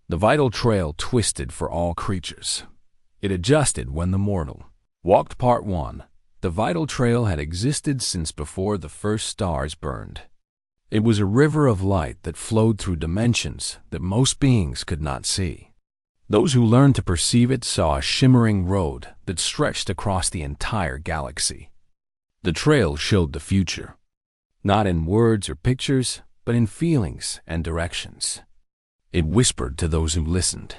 The vital trail twisted for all creatures. It adjusted when the mortal walked. Part 1. The vital trail had existed since before the first stars burned. It was a river of light that flowed through dimensions that most beings could not see. Those who learned to perceive it saw a shimmering road that stretched across the entire galaxy. The trail showed the future, not in words or pictures, but in feelings and directions. It whispered to those who listened.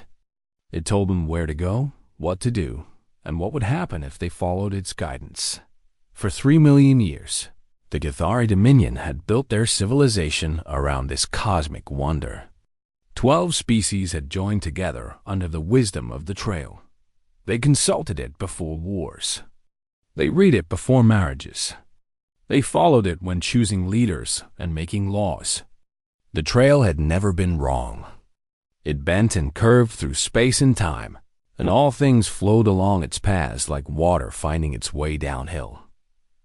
It told them where to go, what to do, and what would happen if they followed its guidance. For 3 million years, the Cathari Dominion had built their civilization around this cosmic wonder. 12 species had joined together under the wisdom of the trail. They consulted it before wars. They read it before marriages. They followed it when choosing leaders and making laws. The trail had never been wrong. It bent and curved through space and time, and all things flowed along its paths like water finding its way downhill.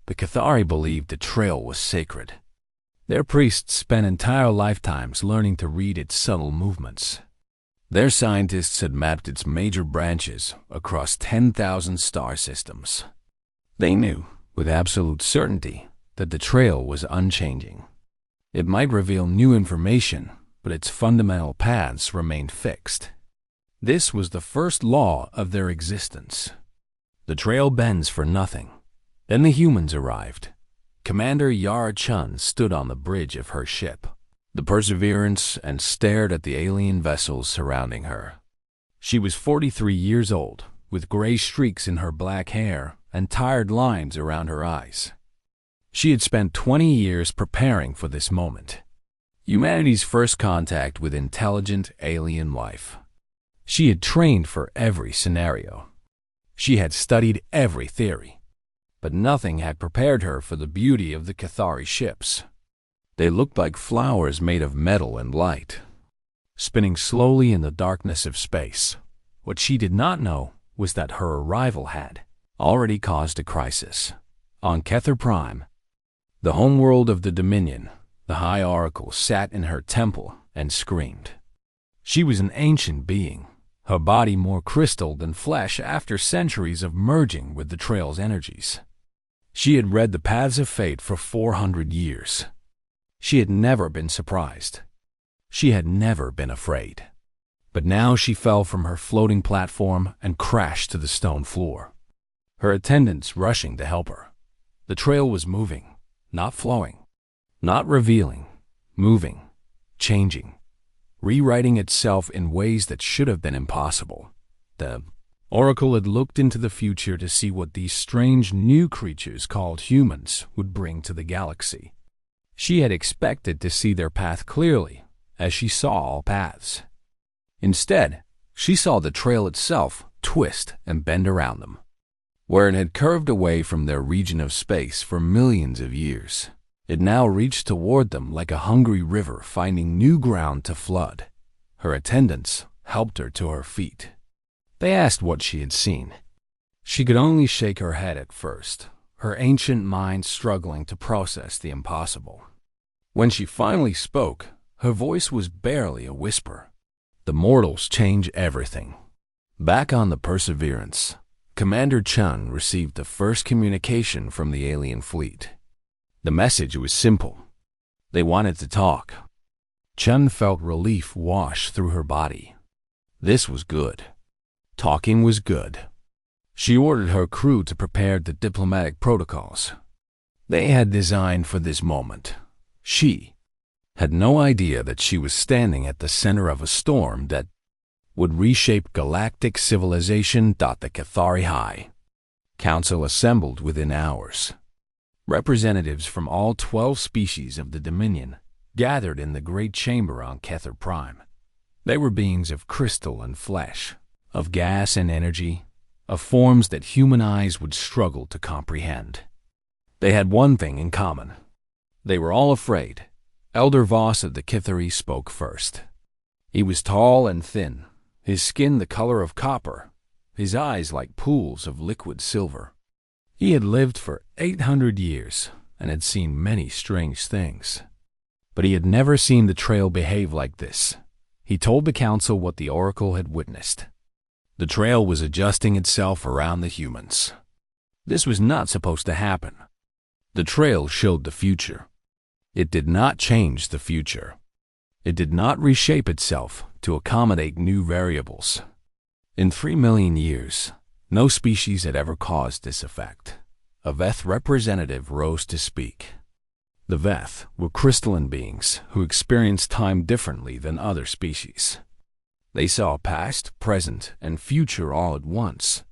The Cathari believed the trail was sacred. Their priests spent entire lifetimes learning to read its subtle movements. Their scientists had mapped its major branches across 10,000 star systems. They knew, with absolute certainty, that the trail was unchanging. It might reveal new information, but its fundamental paths remained fixed. This was the first law of their existence. The trail bends for nothing. Then the humans arrived. Commander Yara Chun stood on the bridge of her ship, the Perseverance, and stared at the alien vessels surrounding her. She was 43 years old, with gray streaks in her black hair and tired lines around her eyes. She had spent 20 years preparing for this moment, humanity's first contact with intelligent alien life. She had trained for every scenario. She had studied every theory, but nothing had prepared her for the beauty of the Cathari ships. They looked like flowers made of metal and light, spinning slowly in the darkness of space. What she did not know was that her arrival had already caused a crisis. On Kether Prime, the homeworld of the Dominion, the High Oracle sat in her temple and screamed. She was an ancient being, her body more crystal than flesh after centuries of merging with the trail's energies. She had read the paths of fate for 400 years. She had never been surprised. She had never been afraid. But now she fell from her floating platform and crashed to the stone floor, her attendants rushing to help her. The trail was moving, not flowing, not revealing, moving, changing, rewriting itself in ways that should have been impossible. The Oracle had looked into the future to see what these strange new creatures called humans would bring to the galaxy. She had expected to see their path clearly, as she saw all paths. Instead, she saw the trail itself twist and bend around them, where it had curved away from their region of space for millions of years. It now reached toward them like a hungry river finding new ground to flood. Her attendants helped her to her feet. They asked what she had seen. She could only shake her head at first, her ancient mind struggling to process the impossible. When she finally spoke, her voice was barely a whisper. The mortals change everything. Back on the Perseverance, Commander Chun received the first communication from the alien fleet. The message was simple. They wanted to talk. Chun felt relief wash through her body. This was good. Talking was good. She ordered her crew to prepare the diplomatic protocols they had designed for this moment. She had no idea that she was standing at the center of a storm that would reshape galactic civilization. The Cathari High Council assembled within hours. Representatives from all 12 species of the Dominion gathered in the great chamber on Kether Prime. They were beings of crystal and flesh, of gas and energy, of forms that human eyes would struggle to comprehend. They had one thing in common. They were all afraid. Elder Voss of the Kithari spoke first. He was tall and thin, his skin the color of copper, his eyes like pools of liquid silver. He had lived for 800 years and had seen many strange things. But he had never seen the trail behave like this. He told the council what the Oracle had witnessed. The trail was adjusting itself around the humans. This was not supposed to happen. The trail showed the future. It did not change the future. It did not reshape itself to accommodate new variables. In 3 million years, no species had ever caused this effect. A Veth representative rose to speak. The Veth were crystalline beings who experienced time differently than other species. They saw past, present, and future all at once,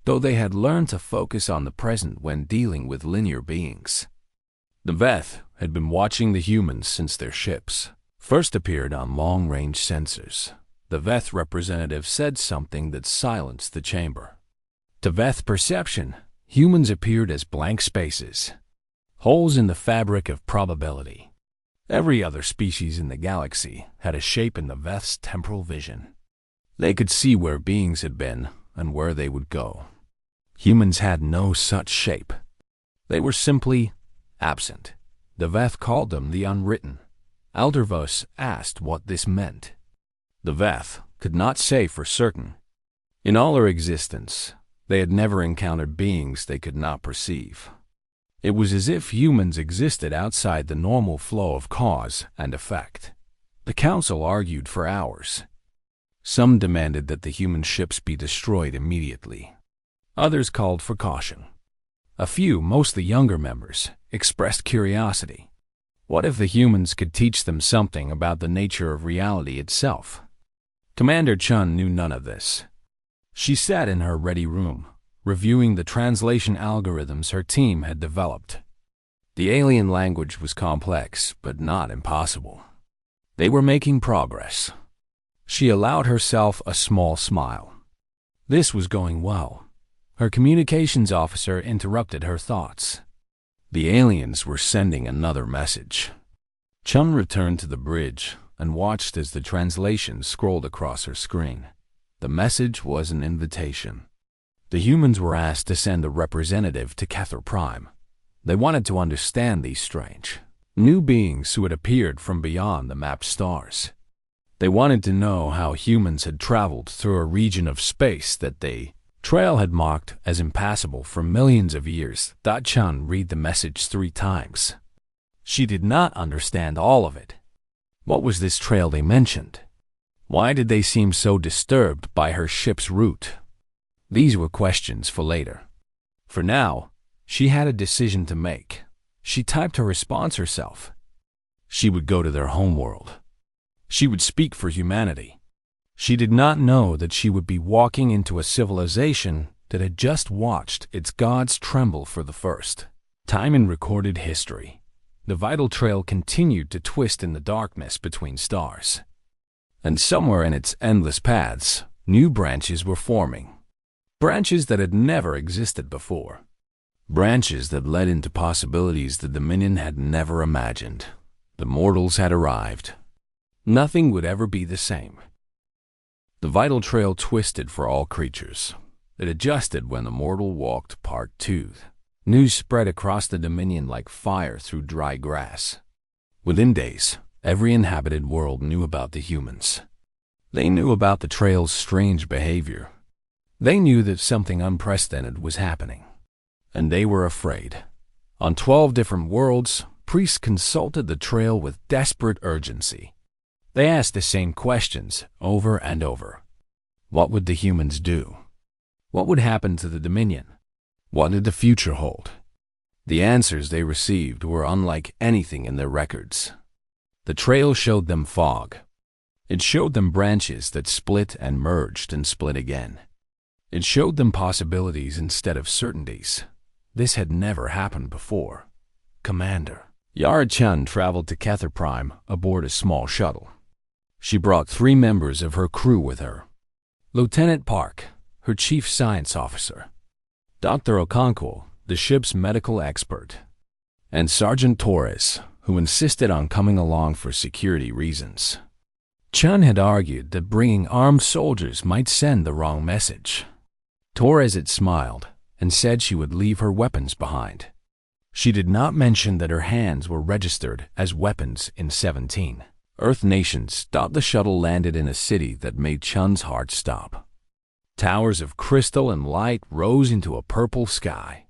though they had learned to focus on the present when dealing with linear beings. The Veth had been watching the humans since their ships first appeared on long-range sensors. The Veth representative said something that silenced the chamber. To Veth perception, humans appeared as blank spaces, holes in the fabric of probability. Every other species in the galaxy had a shape in the Veth's temporal vision. They could see where beings had been and where they would go. Humans had no such shape. They were simply absent. The Veth called them the unwritten. Aldervos asked what this meant. The Veth could not say for certain. In all their existence, they had never encountered beings they could not perceive. It was as if humans existed outside the normal flow of cause and effect. The council argued for hours. Some demanded that the human ships be destroyed immediately. Others called for caution. A few, mostly younger members, expressed curiosity. What if the humans could teach them something about the nature of reality itself? Commander Chun knew none of this. She sat in her ready room, reviewing the translation algorithms her team had developed. The alien language was complex, but not impossible. They were making progress. She allowed herself a small smile. This was going well. Her communications officer interrupted her thoughts. The aliens were sending another message. Chun returned to the bridge and watched as the translation scrolled across her screen. The message was an invitation. The humans were asked to send a representative to Kether Prime. They wanted to understand these strange, new beings who had appeared from beyond the mapped stars. They wanted to know how humans had traveled through a region of space that they trail had mocked as impassable for millions of years. Chun read the message 3 times. She did not understand all of it. What was this trail they mentioned? Why did they seem so disturbed by her ship's route? These were questions for later. For now, she had a decision to make. She typed her response herself. She would go to their homeworld. She would speak for humanity. She did not know that she would be walking into a civilization that had just watched its gods tremble for the first time in recorded history. The vital trail continued to twist in the darkness between stars. And somewhere in its endless paths, new branches were forming. Branches that had never existed before. Branches that led into possibilities the Dominion had never imagined. The mortals had arrived. Nothing would ever be the same. The vital trail twisted for all creatures. It adjusted when the mortal walked. Part 2. News spread across the Dominion like fire through dry grass. Within days, every inhabited world knew about the humans. They knew about the trail's strange behavior. They knew that something unprecedented was happening. And they were afraid. On 12 different worlds, priests consulted the trail with desperate urgency. They asked the same questions over and over. What would the humans do? What would happen to the Dominion? What did the future hold? The answers they received were unlike anything in their records. The trail showed them fog. It showed them branches that split and merged and split again. It showed them possibilities instead of certainties. This had never happened before. Commander Yara Chun traveled to Kether Prime aboard a small shuttle. She brought 3 members of her crew with her. Lieutenant Park, her chief science officer, Dr. Okonkwo, the ship's medical expert, and Sergeant Torres, who insisted on coming along for security reasons. Chun had argued that bringing armed soldiers might send the wrong message. Torres had smiled and said she would leave her weapons behind. She did not mention that her hands were registered as weapons in 17. Earth nations thought the shuttle landed in a city that made Chun's heart stop. Towers of crystal and light rose into a purple sky.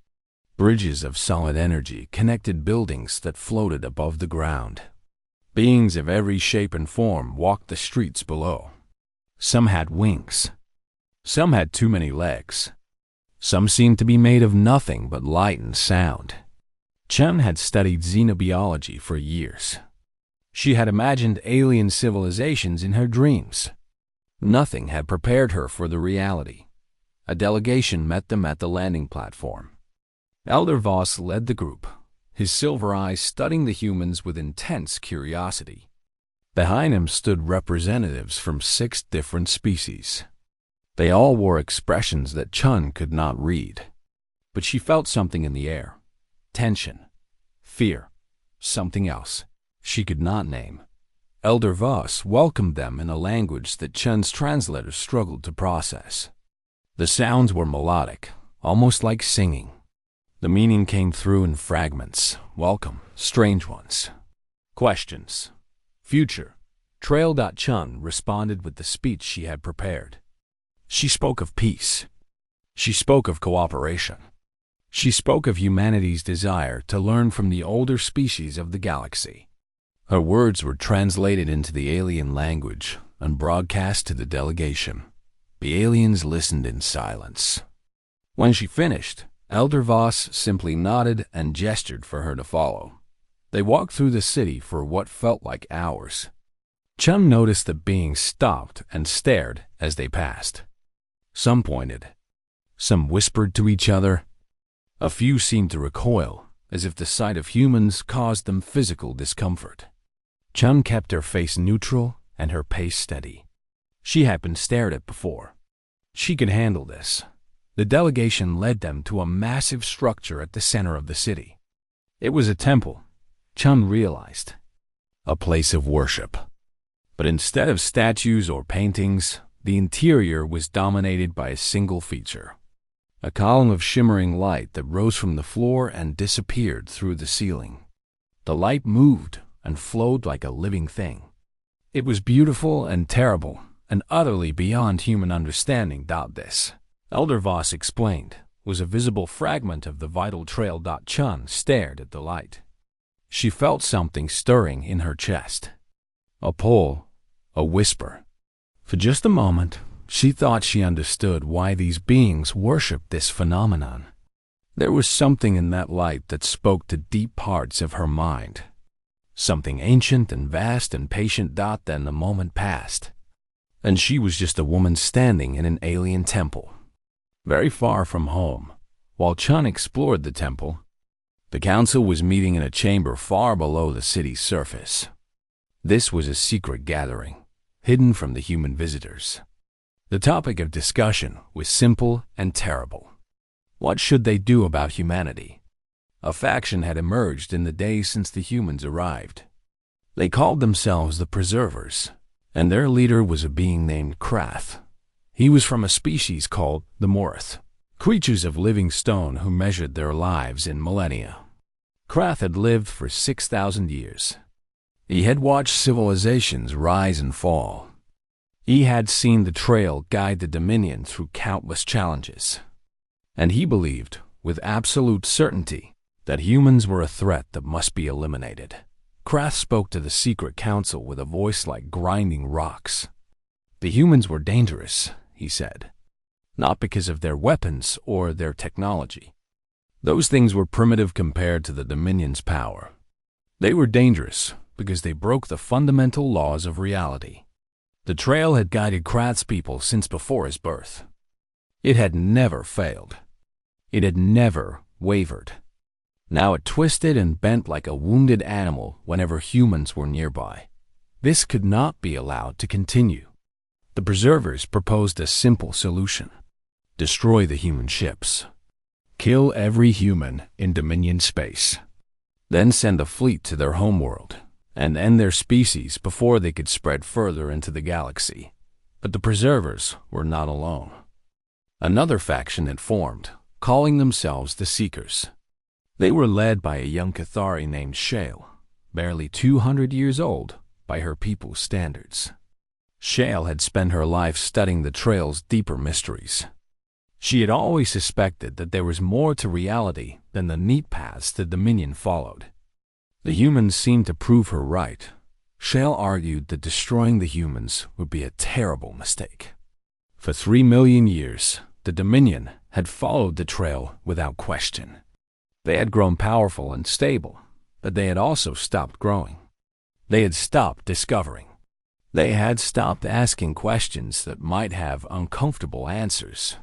Bridges of solid energy connected buildings that floated above the ground. Beings of every shape and form walked the streets below. Some had wings. Some had too many legs. Some seemed to be made of nothing but light and sound. Chun had studied xenobiology for years. She had imagined alien civilizations in her dreams. Nothing had prepared her for the reality. A delegation met them at the landing platform. Elder Voss led the group, his silver eyes studying the humans with intense curiosity. Behind him stood representatives from 6 different species. They all wore expressions that Chun could not read. But she felt something in the air. Tension, fear, something else she could not name. Elder Voss welcomed them in a language that Chun's translator struggled to process. The sounds were melodic, almost like singing. The meaning came through in fragments, welcome, strange ones. Questions. Future. Trail. Chun responded with the speech she had prepared. She spoke of peace. She spoke of cooperation. She spoke of humanity's desire to learn from the older species of the galaxy. Her words were translated into the alien language and broadcast to the delegation. The aliens listened in silence. When she finished, Elder Voss simply nodded and gestured for her to follow. They walked through the city for what felt like hours. Chun noticed that beings stopped and stared as they passed. Some pointed. Some whispered to each other. A few seemed to recoil, as if the sight of humans caused them physical discomfort. Chun kept her face neutral and her pace steady. She had been stared at before. She could handle this. The delegation led them to a massive structure at the center of the city. It was a temple, Chun realized. A place of worship. But instead of statues or paintings, the interior was dominated by a single feature. A column of shimmering light that rose from the floor and disappeared through the ceiling. The light moved and flowed like a living thing. It was beautiful and terrible, and utterly beyond human understanding. This, Elder Voss explained, was a visible fragment of the vital trail. Chun stared at the light. She felt something stirring in her chest. A pull, a whisper. For just a moment, she thought she understood why these beings worshipped this phenomenon. There was something in that light that spoke to deep parts of her mind. Something ancient and vast and patient. Then the moment passed, and she was just a woman standing in an alien temple. Very far from home, while Chun explored the temple, the council was meeting in a chamber far below the city's surface. This was a secret gathering, hidden from the human visitors. The topic of discussion was simple and terrible. What should they do about humanity? A faction had emerged in the days since the humans arrived. They called themselves the Preservers, and their leader was a being named Krath. He was from a species called the Morith, creatures of living stone who measured their lives in millennia. Krath had lived for 6,000 years. He had watched civilizations rise and fall. He had seen the trail guide the Dominion through countless challenges. And he believed, with absolute certainty, that humans were a threat that must be eliminated. Krath spoke to the secret council with a voice like grinding rocks. The humans were dangerous, he said, not because of their weapons or their technology. Those things were primitive compared to the Dominion's power. They were dangerous because they broke the fundamental laws of reality. The trail had guided Krath's people since before his birth. It had never failed. It had never wavered. Now it twisted and bent like a wounded animal whenever humans were nearby. This could not be allowed to continue. The Preservers proposed a simple solution. Destroy the human ships. Kill every human in Dominion space. Then send a fleet to their homeworld and end their species before they could spread further into the galaxy. But the Preservers were not alone. Another faction had formed, calling themselves the Seekers. They were led by a young Cathari named Shale, barely 200 years old, by her people's standards. Shale had spent her life studying the trail's deeper mysteries. She had always suspected that there was more to reality than the neat paths the Dominion followed. The humans seemed to prove her right. Shale argued that destroying the humans would be a terrible mistake. For 3 million years, the Dominion had followed the trail without question. They had grown powerful and stable, but they had also stopped growing. They had stopped discovering. They had stopped asking questions that might have uncomfortable answers.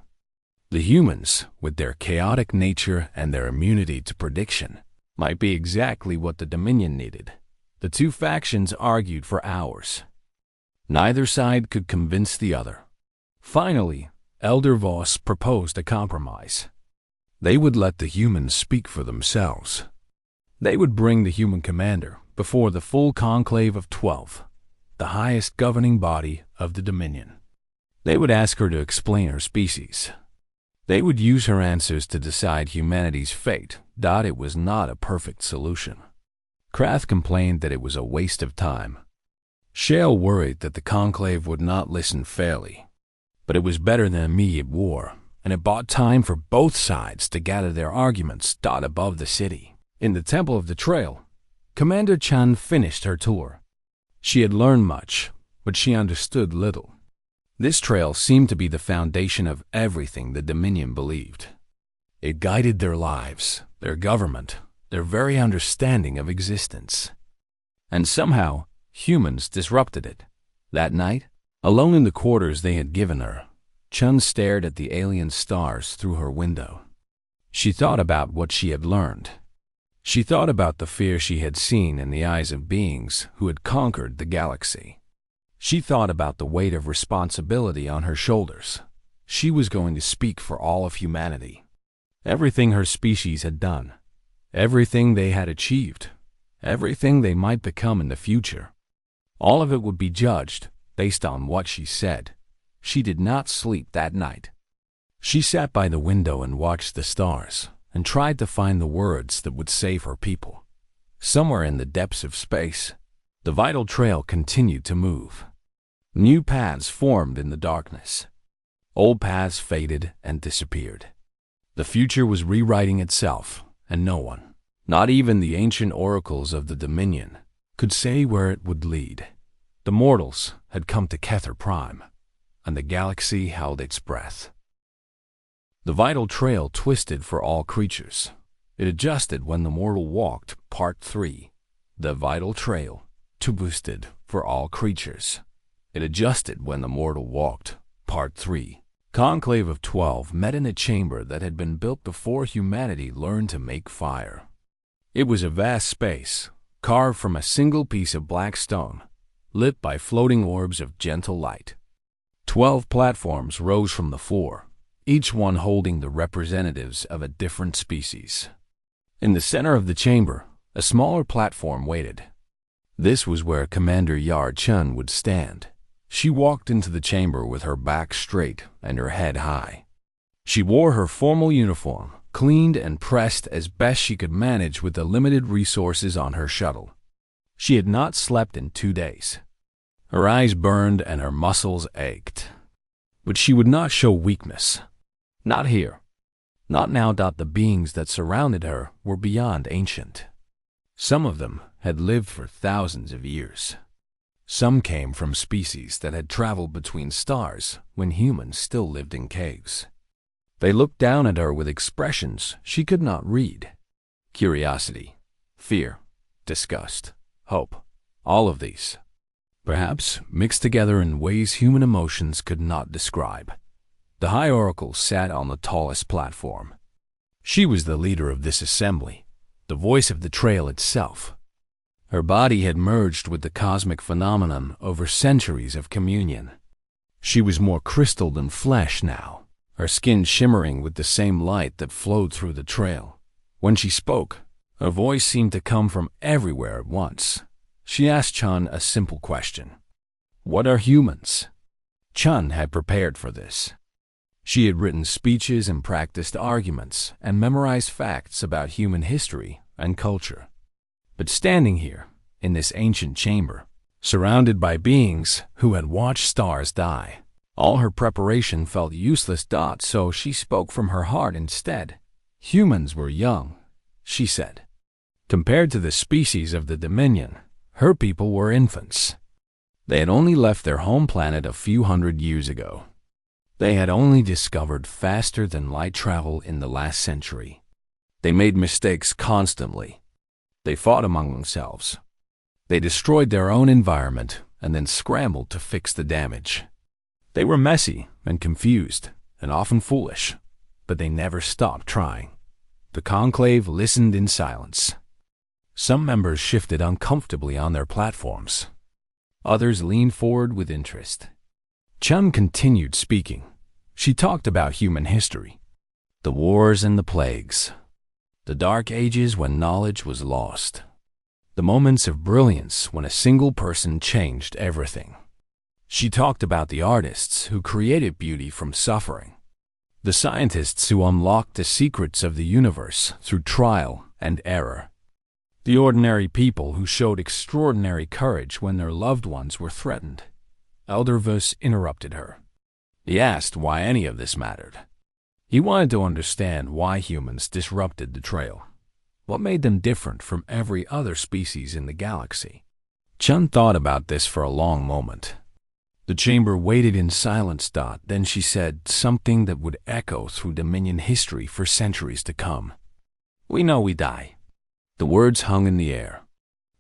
The humans, with their chaotic nature and their immunity to prediction, might be exactly what the Dominion needed. The two factions argued for hours. Neither side could convince the other. Finally, Elder Voss proposed a compromise. They would let the humans speak for themselves. They would bring the human commander before the full conclave of 12, the highest governing body of the Dominion. They would ask her to explain her species. They would use her answers to decide humanity's fate. It was not a perfect solution. Krath complained that it was a waste of time. Shale worried that the conclave would not listen fairly. But it was better than immediate war, and it bought time for both sides to gather their arguments. Above the city, in the Temple of the Trail, Commander Chan finished her tour. She had learned much, but she understood little. This trail seemed to be the foundation of everything the Dominion believed. It guided their lives, their government, their very understanding of existence. And somehow, humans disrupted it. That night, alone in the quarters they had given her, Chun stared at the alien stars through her window. She thought about what she had learned. She thought about the fear she had seen in the eyes of beings who had conquered the galaxy. She thought about the weight of responsibility on her shoulders. She was going to speak for all of humanity. Everything her species had done, everything they had achieved, everything they might become in the future. All of it would be judged based on what she said. She did not sleep that night. She sat by the window and watched the stars and tried to find the words that would save her people. Somewhere in the depths of space, the vital trail continued to move. New paths formed in the darkness. Old paths faded and disappeared. The future was rewriting itself, and no one, not even the ancient oracles of the Dominion, could say where it would lead. The mortals had come to Kether Prime, and the galaxy held its breath. The vital trail twisted for all creatures. It adjusted when the mortal walked. Part 3. The vital trail twisted for all creatures. It adjusted when the mortal walked. Part 3. Conclave of 12 met in a chamber that had been built before humanity learned to make fire. It was a vast space, carved from a single piece of black stone, lit by floating orbs of gentle light. 12 platforms rose from the floor, each one holding the representatives of a different species. In the center of the chamber, a smaller platform waited. This was where Commander Yar Chun would stand. She walked into the chamber with her back straight and her head high. She wore her formal uniform, cleaned and pressed as best she could manage with the limited resources on her shuttle. She had not slept in 2 days. Her eyes burned and her muscles ached. But she would not show weakness. Not here. Not now. The beings that surrounded her were beyond ancient. Some of them had lived for thousands of years. Some came from species that had traveled between stars when humans still lived in caves. They looked down at her with expressions she could not read. Curiosity, fear, disgust, hope, all of these, perhaps mixed together in ways human emotions could not describe. The High Oracle sat on the tallest platform. She was the leader of this assembly, the voice of the trail itself. Her body had merged with the cosmic phenomenon over centuries of communion. She was more crystal than flesh now, her skin shimmering with the same light that flowed through the trail. When she spoke, her voice seemed to come from everywhere at once. She asked Chun a simple question. What are humans? Chun had prepared for this. She had written speeches and practiced arguments and memorized facts about human history and culture. But standing here, in this ancient chamber, surrounded by beings who had watched stars die. All her preparation felt useless. So she spoke from her heart instead. Humans were young, she said. Compared to the species of the Dominion, her people were infants. They had only left their home planet a few hundred years ago. They had only discovered faster than light travel in the last century. They made mistakes constantly. They fought among themselves. They destroyed their own environment and then scrambled to fix the damage. They were messy and confused and often foolish, but they never stopped trying. The conclave listened in silence. Some members shifted uncomfortably on their platforms. Others leaned forward with interest. Chun continued speaking. She talked about human history, the wars and the plagues, the dark ages when knowledge was lost, the moments of brilliance when a single person changed everything. She talked about the artists who created beauty from suffering, the scientists who unlocked the secrets of the universe through trial and error, the ordinary people who showed extraordinary courage when their loved ones were threatened. Elder Vus interrupted her. He asked why any of this mattered. He wanted to understand why humans disrupted the trail. What made them different from every other species in the galaxy? Chun thought about this for a long moment. The chamber waited in silence. Then she said something that would echo through Dominion history for centuries to come. We know we die. The words hung in the air.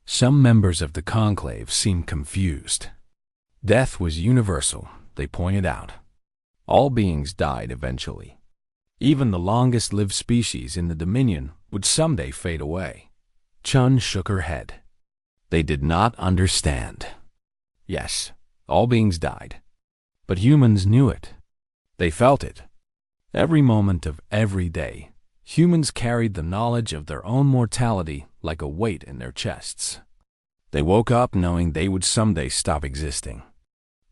Some members of the conclave seemed confused. Death was universal, they pointed out. All beings died eventually. Even the longest-lived species in the Dominion would someday fade away. Chun shook her head. They did not understand. Yes, all beings died. But humans knew it. They felt it. Every moment of every day, humans carried the knowledge of their own mortality like a weight in their chests. They woke up knowing they would someday stop existing.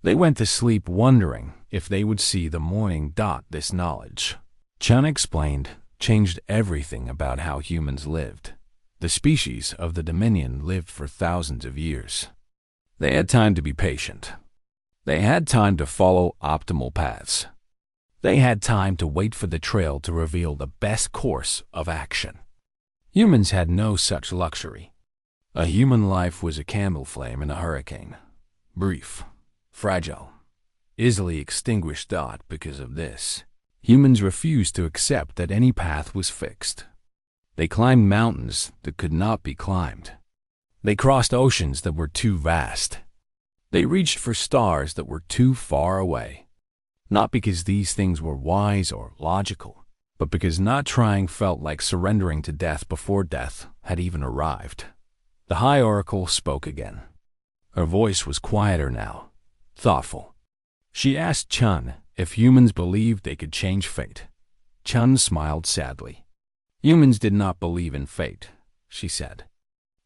They went to sleep wondering if they would see the morning. This knowledge, Chun explained, changed everything about how humans lived. The species of the Dominion lived for thousands of years. They had time to be patient. They had time to follow optimal paths. They had time to wait for the trail to reveal the best course of action. Humans had no such luxury. A human life was a candle flame in a hurricane. Brief, fragile, easily extinguished. Because of this, humans refused to accept that any path was fixed. They climbed mountains that could not be climbed. They crossed oceans that were too vast. They reached for stars that were too far away. Not because these things were wise or logical, but because not trying felt like surrendering to death before death had even arrived. The High Oracle spoke again. Her voice was quieter now, thoughtful. She asked Chun if humans believed they could change fate. Chun smiled sadly. Humans did not believe in fate, she said.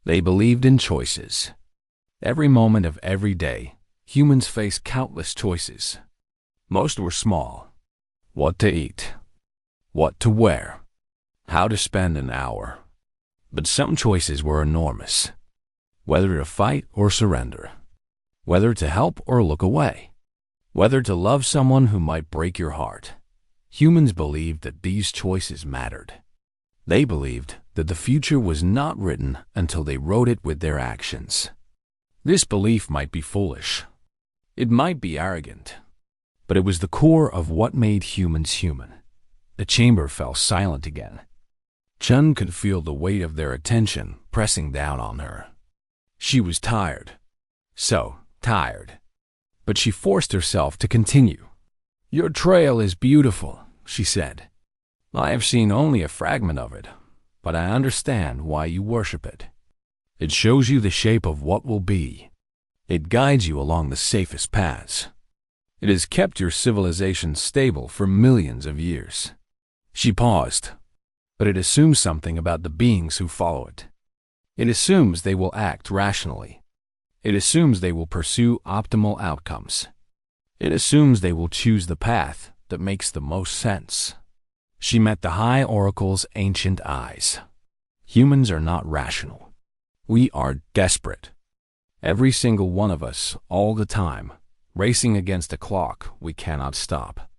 They believed in choices. Every moment of every day, humans face countless choices. Most were small. What to eat, what to wear, how to spend an hour. But some choices were enormous. Whether to fight or surrender. Whether to help or look away. Whether to love someone who might break your heart. Humans believed that these choices mattered. They believed that the future was not written until they wrote it with their actions. This belief might be foolish. It might be arrogant. But it was the core of what made humans human. The chamber fell silent again. Chun could feel the weight of their attention pressing down on her. She was tired. So tired. But she forced herself to continue. Your trail is beautiful, she said. I have seen only a fragment of it, but I understand why you worship it. It shows you the shape of what will be. It guides you along the safest paths. It has kept your civilization stable for millions of years. She paused, but it assumes something about the beings who follow it. It assumes they will act rationally. It assumes they will pursue optimal outcomes. It assumes they will choose the path that makes the most sense. She met the High Oracle's ancient eyes. Humans are not rational. We are desperate. Every single one of us, all the time, racing against a clock we cannot stop.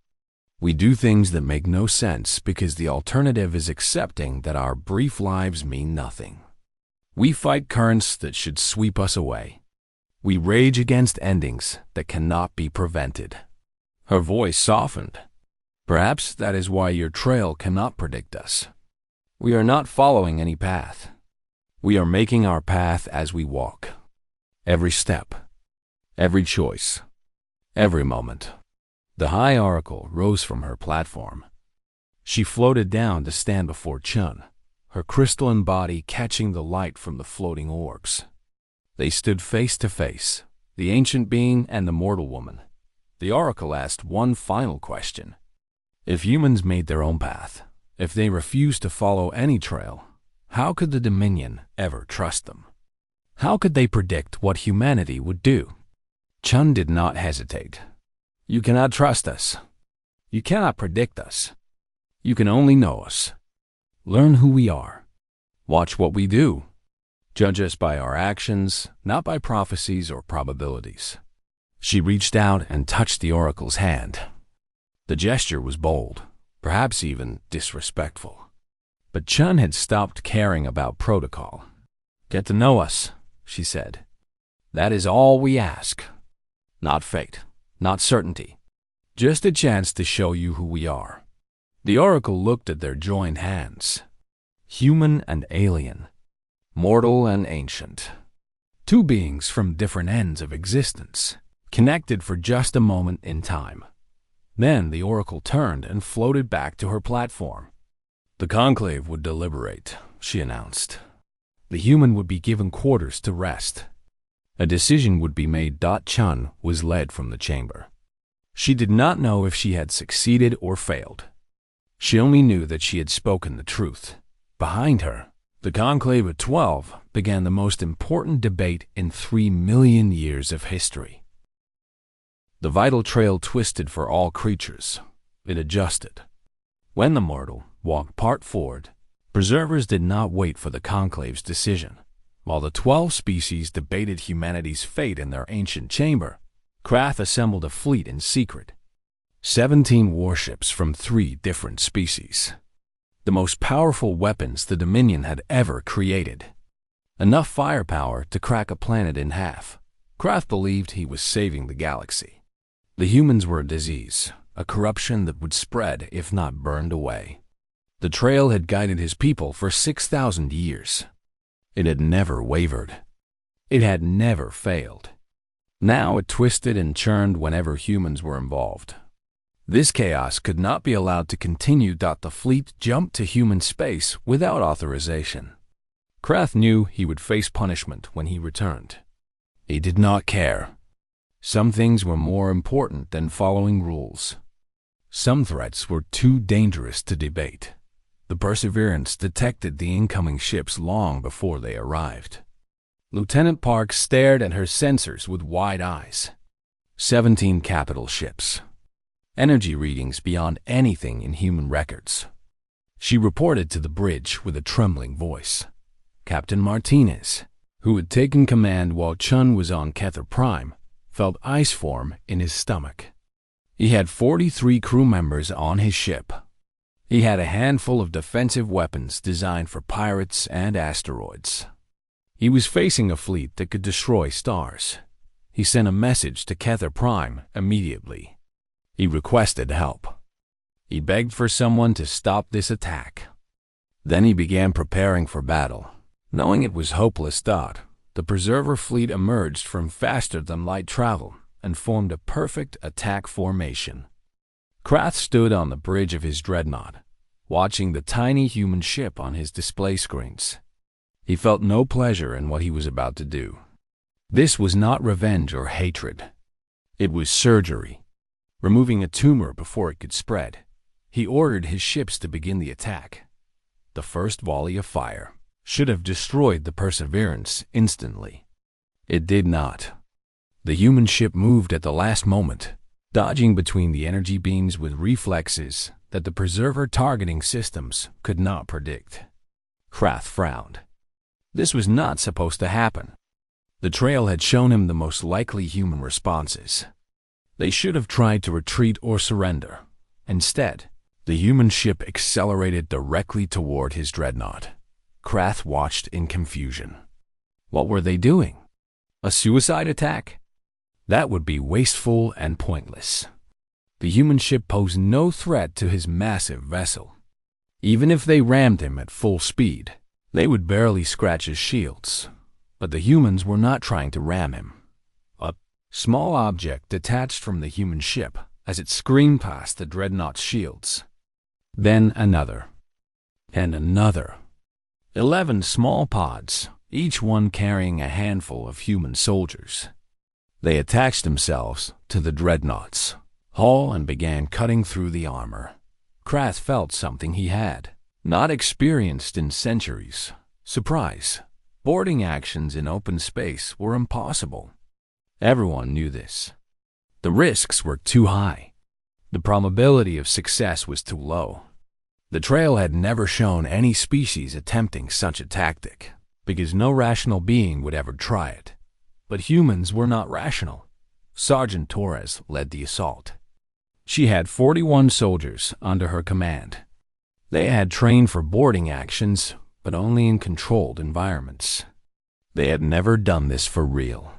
We do things that make no sense because the alternative is accepting that our brief lives mean nothing. We fight currents that should sweep us away. We rage against endings that cannot be prevented. Her voice softened. Perhaps that is why your trail cannot predict us. We are not following any path. We are making our path as we walk. Every step, every choice, every moment. The High Oracle rose from her platform. She floated down to stand before Chun, her crystalline body catching the light from the floating orcs. They stood face to face, the ancient being and the mortal woman. The Oracle asked one final question. If humans made their own path, if they refused to follow any trail, how could the Dominion ever trust them? How could they predict what humanity would do? Chun did not hesitate. You cannot trust us. You cannot predict us. You can only know us. Learn who we are. Watch what we do. Judge us by our actions, not by prophecies or probabilities. She reached out and touched the Oracle's hand. The gesture was bold, perhaps even disrespectful. But Chun had stopped caring about protocol. Get to know us, she said. That is all we ask. Not fate, not certainty. Just a chance to show you who we are. The Oracle looked at their joined hands. Human and alien. Mortal and ancient. Two beings from different ends of existence, connected for just a moment in time. Then the Oracle turned and floated back to her platform. The conclave would deliberate, she announced. The human would be given quarters to rest. A decision would be made. Chun was led from the chamber. She did not know if she had succeeded or failed. She only knew that she had spoken the truth. Behind her, the conclave of 12 began the most important debate in 3 million years of history. The vital trail twisted for all creatures. It adjusted. When the mortal walked part forward, preservers did not wait for the conclave's decision. While the 12 species debated humanity's fate in their ancient chamber, Krath assembled a fleet in secret. 17 warships from 3 different species. The most powerful weapons the Dominion had ever created. Enough firepower to crack a planet in half. Krath believed he was saving the galaxy. The humans were a disease, a corruption that would spread if not burned away. The trail had guided his people for 6,000 years. It had never wavered. It had never failed. Now it twisted and churned whenever humans were involved. This chaos could not be allowed to continue. The fleet jumped to human space without authorization. Krath knew he would face punishment when he returned. He did not care. Some things were more important than following rules. Some threats were too dangerous to debate. The Perseverance detected the incoming ships long before they arrived. Lieutenant Park stared at her sensors with wide eyes. 17 capital ships. Energy readings beyond anything in human records. She reported to the bridge with a trembling voice. Captain Martinez, who had taken command while Chun was on Kether Prime, felt ice form in his stomach. He had 43 crew members on his ship. He had a handful of defensive weapons designed for pirates and asteroids. He was facing a fleet that could destroy stars. He sent a message to Kether Prime immediately. He requested help. He begged for someone to stop this attack. Then he began preparing for battle. Knowing it was hopeless, the Preserver fleet emerged from faster-than-light travel and formed a perfect attack formation. Krath stood on the bridge of his dreadnought, watching the tiny human ship on his display screens. He felt no pleasure in what he was about to do. This was not revenge or hatred. It was surgery, removing a tumor before it could spread. He ordered his ships to begin the attack. The first volley of fire should have destroyed the Perseverance instantly. It did not. The human ship moved at the last moment, dodging between the energy beams with reflexes that the Preserver targeting systems could not predict. Krath frowned. This was not supposed to happen. The trail had shown him the most likely human responses. They should have tried to retreat or surrender. Instead, the human ship accelerated directly toward his dreadnought. Krath watched in confusion. What were they doing? A suicide attack? That would be wasteful and pointless. The human ship posed no threat to his massive vessel. Even if they rammed him at full speed, they would barely scratch his shields. But the humans were not trying to ram him. A small object detached from the human ship as it screamed past the dreadnought's shields. Then another. And another. 11 small pods, each one carrying a handful of human soldiers. They attached themselves to the dreadnought's hull and began cutting through the armor. Krath felt something he had not experienced in centuries. Surprise. Boarding actions in open space were impossible. Everyone knew this. The risks were too high. The probability of success was too low. The trail had never shown any species attempting such a tactic, because no rational being would ever try it. But humans were not rational. Sergeant Torres led the assault. She had 41 soldiers under her command. They had trained for boarding actions, but only in controlled environments. They had never done this for real.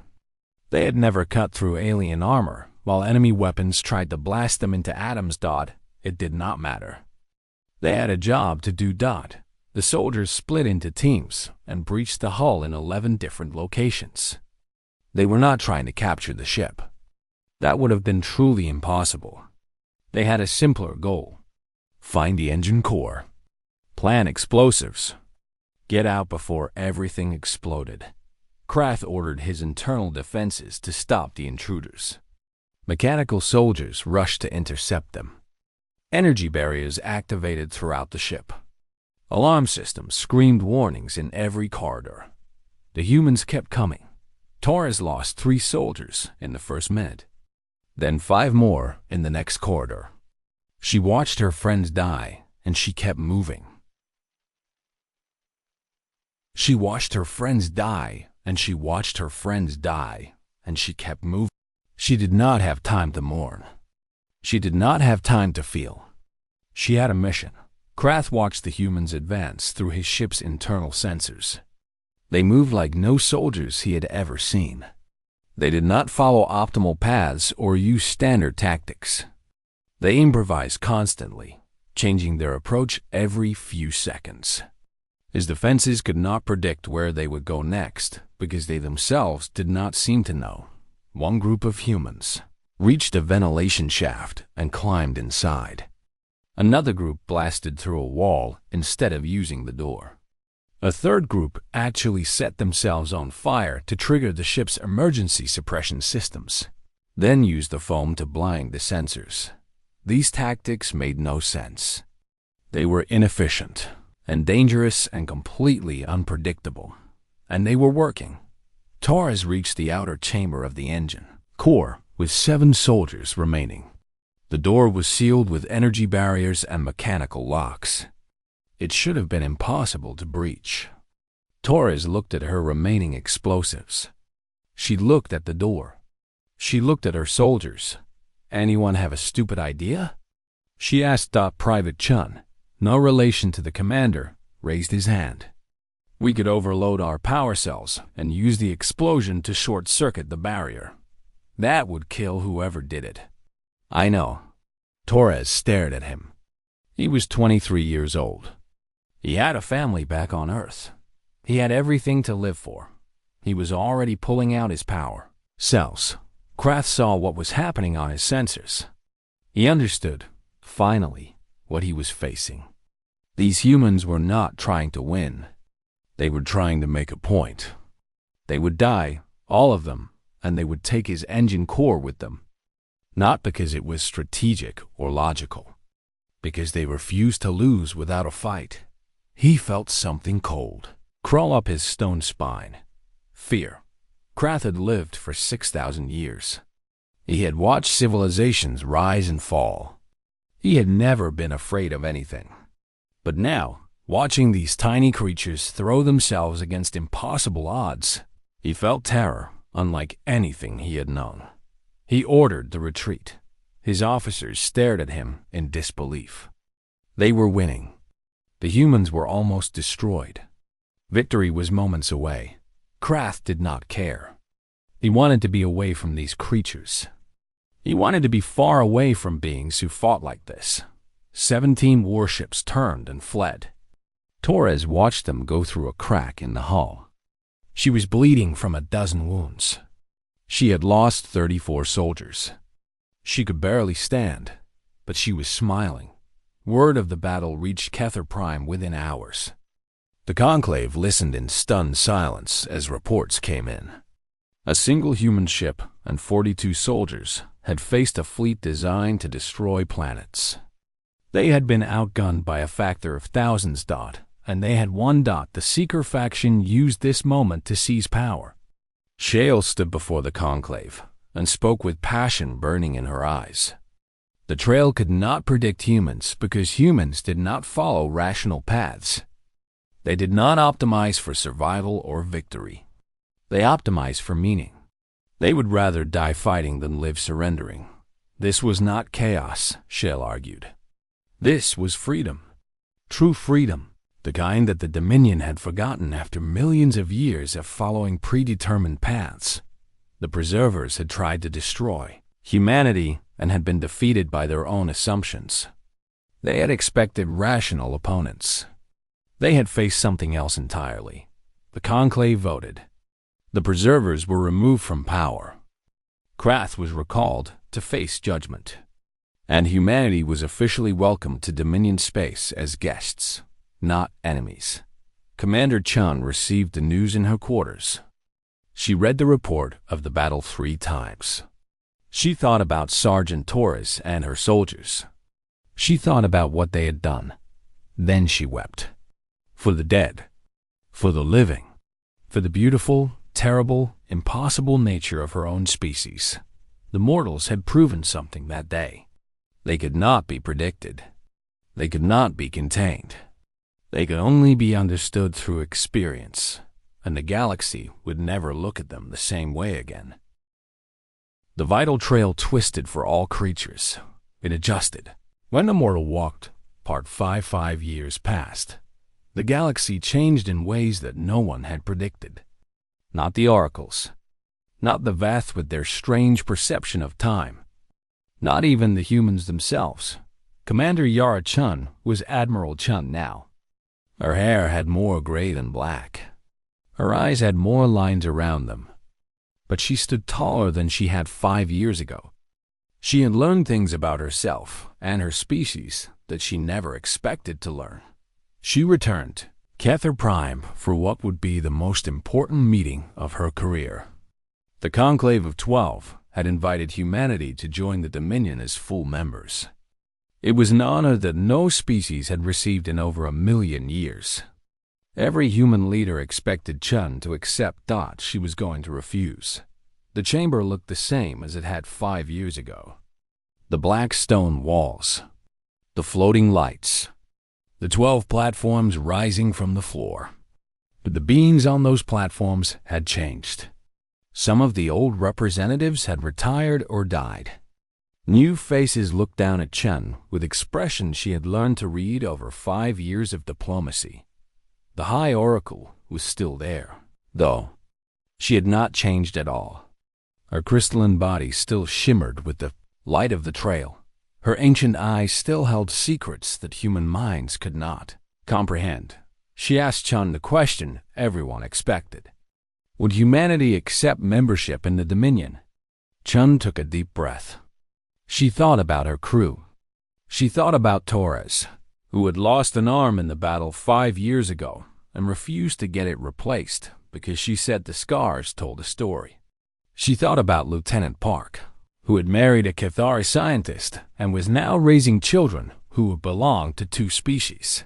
They had never cut through alien armor while enemy weapons tried to blast them into atoms. It did not matter. They had a job to do. The soldiers split into teams and breached the hull in 11 different locations. They were not trying to capture the ship. That would have been truly impossible. They had a simpler goal. Find the engine core. Plant explosives. Get out before everything exploded. Krath ordered his internal defenses to stop the intruders. Mechanical soldiers rushed to intercept them. Energy barriers activated throughout the ship. Alarm systems screamed warnings in every corridor. The humans kept coming. Torres lost 3 soldiers in the first minute, then 5 more in the next corridor. She watched her friends die, and she kept moving. She watched her friends die, and she watched her friends die, and she kept moving. She did not have time to mourn. She did not have time to feel. She had a mission. Krath watched the humans advance through his ship's internal sensors. They moved like no soldiers he had ever seen. They did not follow optimal paths or use standard tactics. They improvised constantly, changing their approach every few seconds. His defenses could not predict where they would go next because they themselves did not seem to know. One group of humans reached a ventilation shaft and climbed inside. Another group blasted through a wall instead of using the door. A third group actually set themselves on fire to trigger the ship's emergency suppression systems, then used the foam to blind the sensors. These tactics made no sense. They were inefficient and dangerous and completely unpredictable. And they were working. Torres reached the outer chamber of the engine core with 7 soldiers remaining. The door was sealed with energy barriers and mechanical locks. It should have been impossible to breach. Torres looked at her remaining explosives. She looked at the door. She looked at her soldiers. Anyone have a stupid idea? She asked. Private Chun, no relation to the commander, raised his hand. We could overload our power cells and use the explosion to short-circuit the barrier. That would kill whoever did it. I know. Torres stared at him. He was 23 years old. He had a family back on Earth. He had everything to live for. He was already pulling out his power cells. Krath saw what was happening on his sensors. He understood, finally, what he was facing. These humans were not trying to win. They were trying to make a point. They would die, all of them, and they would take his engine core with them. Not because it was strategic or logical. Because they refused to lose without a fight. He felt something cold crawl up his stone spine. Fear. Krath had lived for 6,000 years. He had watched civilizations rise and fall. He had never been afraid of anything. But now, watching these tiny creatures throw themselves against impossible odds, He felt terror, unlike anything he had known. He ordered the retreat. His officers stared at him in disbelief. They were winning. The humans were almost destroyed. Victory was moments away. Krath did not care. He wanted to be away from these creatures. He wanted to be far away from beings who fought like this. 17 warships turned and fled. Torres watched them go through a crack in the hull. She was bleeding from a dozen wounds. She had lost 34 soldiers. She could barely stand, but she was smiling. Word of the battle reached Kether Prime within hours. The Conclave listened in stunned silence as reports came in. A single human ship and 42 soldiers had faced a fleet designed to destroy planets. They had been outgunned by a factor of thousands. And they had won. The Seeker faction used this moment to seize power. Shale stood before the Conclave and spoke with passion burning in her eyes. The Trail could not predict humans because humans did not follow rational paths. They did not optimize for survival or victory. They optimized for meaning. They would rather die fighting than live surrendering. This was not chaos, Shale argued. This was freedom. True freedom. The kind that the Dominion had forgotten after millions of years of following predetermined paths. The Preservers had tried to destroy humanity and had been defeated by their own assumptions. They had expected rational opponents. They had faced something else entirely. The Conclave voted. The Preservers were removed from power. Krath was recalled to face judgment. And humanity was officially welcomed to Dominion space as guests, not enemies. Commander Chun received the news in her quarters. She read the report of the battle 3 times. She thought about Sergeant Torres and her soldiers. She thought about what they had done. Then she wept. For the dead. For the living. For the beautiful, terrible, impossible nature of her own species. The mortals had proven something that day. They could not be predicted. They could not be contained. They could only be understood through experience, and the galaxy would never look at them the same way again. The vital trail twisted for all creatures. It adjusted. When the mortal walked, part 5 years passed. The galaxy changed in ways that no one had predicted. Not the oracles. Not the Veth with their strange perception of time. Not even the humans themselves. Commander Yara Chun was Admiral Chun now. Her hair had more gray than black. Her eyes had more lines around them. But she stood taller than she had 5 years ago. She had learned things about herself and her species that she never expected to learn. She returned, Kether Prime, for what would be the most important meeting of her career. The Conclave of 12 had invited humanity to join the Dominion as full members. It was an honor that no species had received in over 1,000,000 years. Every human leader expected Chun to accept. She was going to refuse. The chamber looked the same as it had 5 years ago. The black stone walls. The floating lights. The 12 platforms rising from the floor. But the beings on those platforms had changed. Some of the old representatives had retired or died. New faces looked down at Chun with expressions she had learned to read over 5 years of diplomacy. The High Oracle was still there, though. She had not changed at all. Her crystalline body still shimmered with the light of the trail. Her ancient eyes still held secrets that human minds could not comprehend. She asked Chun the question everyone expected. Would humanity accept membership in the Dominion? Chun took a deep breath. She thought about her crew. She thought about Torres, who had lost an arm in the battle 5 years ago and refused to get it replaced because she said the scars told a story. She thought about Lieutenant Park, who had married a Cathari scientist and was now raising children who belonged to 2 species.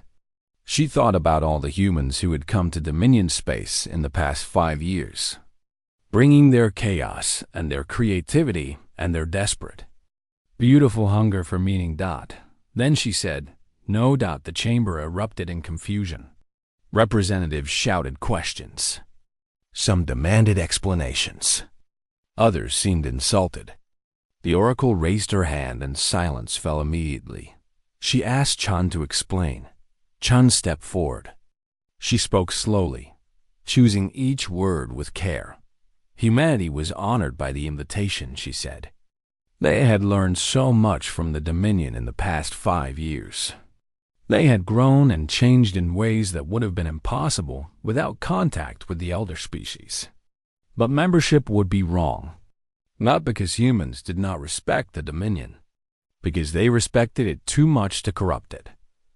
She thought about all the humans who had come to Dominion space in the past 5 years, bringing their chaos and their creativity and their desperate, beautiful hunger for meaning. Then she said, no. The chamber erupted in confusion. Representatives shouted questions. Some demanded explanations. Others seemed insulted. The oracle raised her hand and silence fell immediately. She asked Chun to explain. Chun stepped forward. She spoke slowly, choosing each word with care. Humanity was honored by the invitation, she said. They had learned so much from the Dominion in the past 5 years. They had grown and changed in ways that would have been impossible without contact with the elder species. But membership would be wrong. Not because humans did not respect the Dominion, because they respected it too much to corrupt it.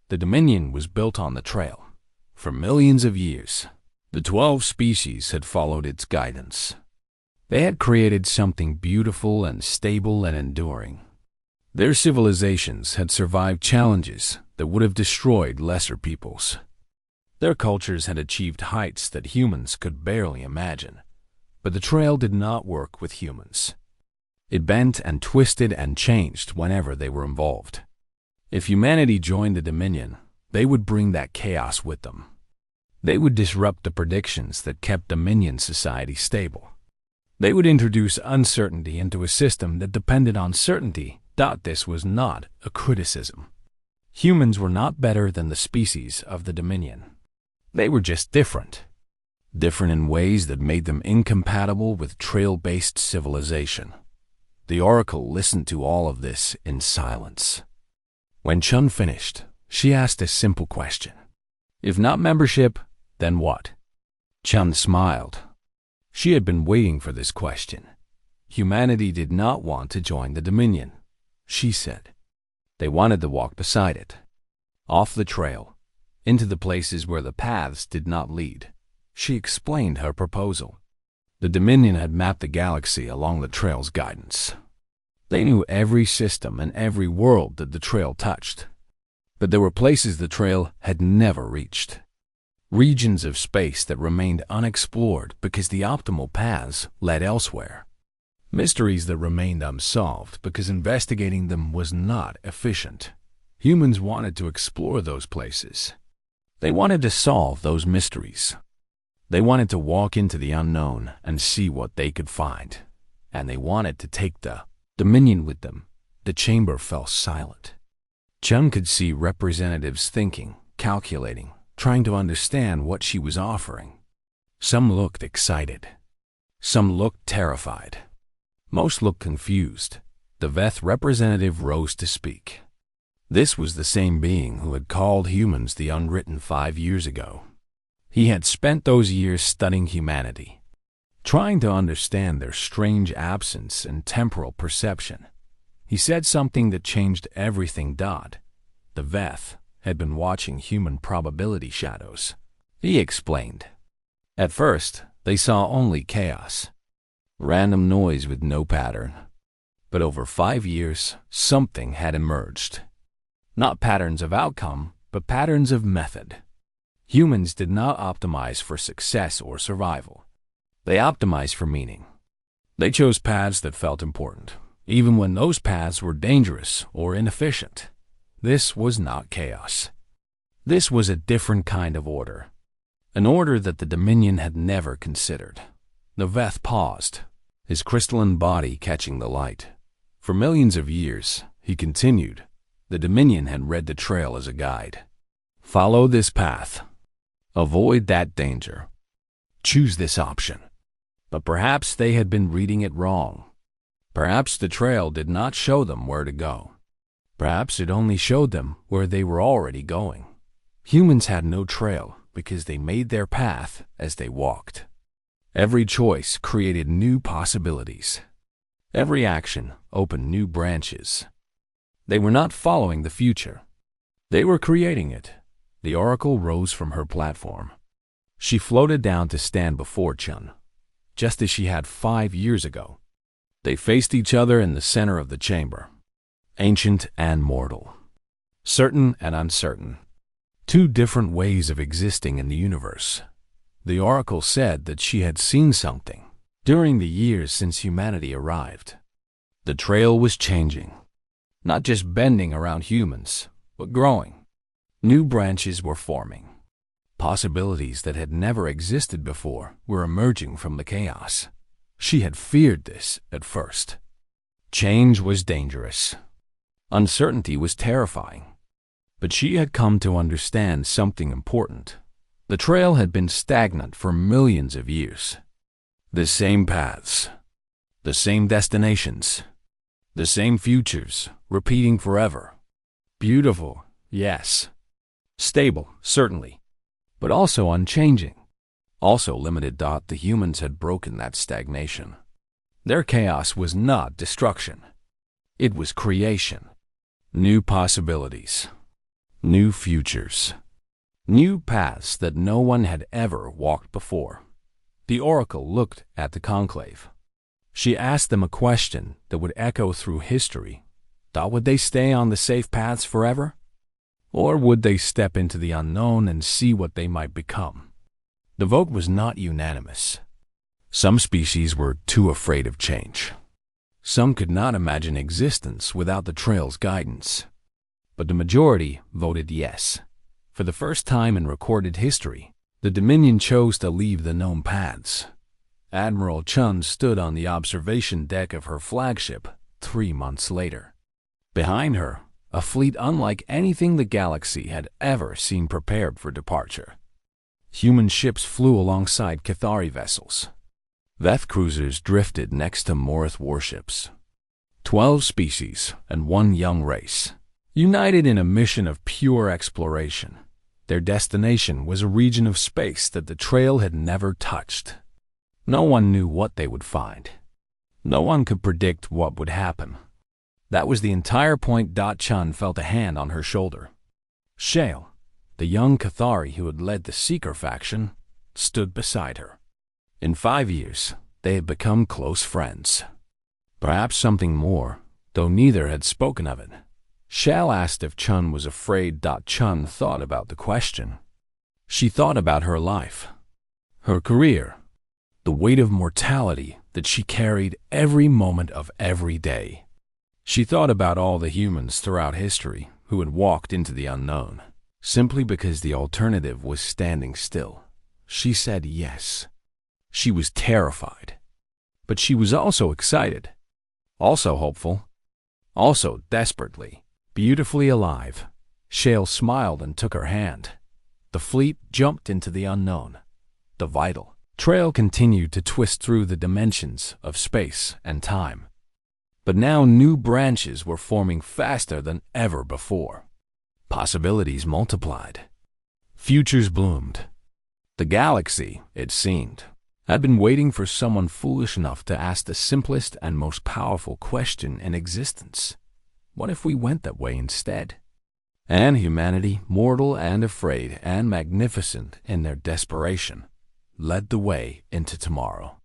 The Dominion was built on the trail. For millions of years, the 12 species had followed its guidance. They had created something beautiful and stable and enduring. Their civilizations had survived challenges that would have destroyed lesser peoples. Their cultures had achieved heights that humans could barely imagine. But the trail did not work with humans. It bent and twisted and changed whenever they were involved. If humanity joined the Dominion, they would bring that chaos with them. They would disrupt the predictions that kept Dominion society stable. They would introduce uncertainty into a system that depended on certainty. This was not a criticism. Humans were not better than the species of the Dominion. They were just different. Different in ways that made them incompatible with trail-based civilization. The oracle listened to all of this in silence. When Chun finished, she asked a simple question. If not membership, then what? Chun smiled. She had been waiting for this question. Humanity did not want to join the Dominion, she said. They wanted to walk beside it, off the trail, into the places where the paths did not lead. She explained her proposal. The Dominion had mapped the galaxy along the trail's guidance. They knew every system and every world that the trail touched. But there were places the trail had never reached. Regions of space that remained unexplored because the optimal paths led elsewhere. Mysteries that remained unsolved because investigating them was not efficient. Humans wanted to explore those places. They wanted to solve those mysteries. They wanted to walk into the unknown and see what they could find. And they wanted to take the Dominion with them. The chamber fell silent. Chun could see representatives thinking, calculating, trying to understand what she was offering. Some looked excited. Some looked terrified. Most looked confused. The Veth representative rose to speak. This was the same being who had called humans the unwritten 5 years ago. He had spent those years studying humanity, trying to understand their strange absence and temporal perception. He said something that changed everything. The Veth had been watching human probability shadows. He explained. At first, they saw only chaos, random noise with no pattern. But over 5 years, something had emerged. Not patterns of outcome, but patterns of method. Humans did not optimize for success or survival. They optimized for meaning. They chose paths that felt important, even when those paths were dangerous or inefficient. This was not chaos. This was a different kind of order, an order that the Dominion had never considered. The Veth paused, his crystalline body catching the light. For millions of years, he continued, the Dominion had read the trail as a guide. Follow this path. Avoid that danger. Choose this option. But perhaps they had been reading it wrong. Perhaps the trail did not show them where to go. Perhaps it only showed them where they were already going. Humans had no trail because they made their path as they walked. Every choice created new possibilities. Every action opened new branches. They were not following the future. They were creating it. The oracle rose from her platform. She floated down to stand before Chun, just as she had 5 years ago. They faced each other in the center of the chamber, ancient and mortal, certain and uncertain. 2 different ways of existing in the universe. The oracle said that she had seen something during the years since humanity arrived. The trail was changing, not just bending around humans, but growing. New branches were forming. Possibilities that had never existed before were emerging from the chaos. She had feared this at first. Change was dangerous. Uncertainty was terrifying. But she had come to understand something important. The trail had been stagnant for millions of years. The same paths, the same destinations, the same futures, repeating forever. Beautiful, yes. Stable, certainly. But also unchanging. Also limited. The humans had broken that stagnation. Their chaos was not destruction. It was creation. New possibilities. New futures. New paths that no one had ever walked before. The Oracle looked at the conclave. She asked them a question that would echo through history. Would they stay on the safe paths forever? Or would they step into the unknown and see what they might become? The vote was not unanimous. Some species were too afraid of change. Some could not imagine existence without the trail's guidance. But the majority voted yes. For the first time in recorded history, the Dominion chose to leave the known paths. Admiral Chun stood on the observation deck of her flagship 3 months later. Behind her, a fleet unlike anything the galaxy had ever seen prepared for departure. Human ships flew alongside Cathari vessels. Veth cruisers drifted next to Morith warships. 12 species and 1 young race, united in a mission of pure exploration. Their destination was a region of space that the trail had never touched. No one knew what they would find. No one could predict what would happen. That was the entire point. Chun felt a hand on her shoulder. Shale, the young Cathari who had led the Seeker faction, stood beside her. In 5 years, they had become close friends. Perhaps something more, though neither had spoken of it. Shale asked if Chun was afraid. Chun thought about the question. She thought about her life, her career, the weight of mortality that she carried every moment of every day. She thought about all the humans throughout history who had walked into the unknown, simply because the alternative was standing still. She said yes. She was terrified. But she was also excited, also hopeful, also desperately, beautifully alive. Shale smiled and took her hand. The fleet jumped into the unknown. The vital trail continued to twist through the dimensions of space and time. But now new branches were forming faster than ever before. Possibilities multiplied. Futures bloomed. The galaxy, it seemed, had been waiting for someone foolish enough to ask the simplest and most powerful question in existence. What if we went that way instead? And humanity, mortal and afraid and magnificent in their desperation, led the way into tomorrow.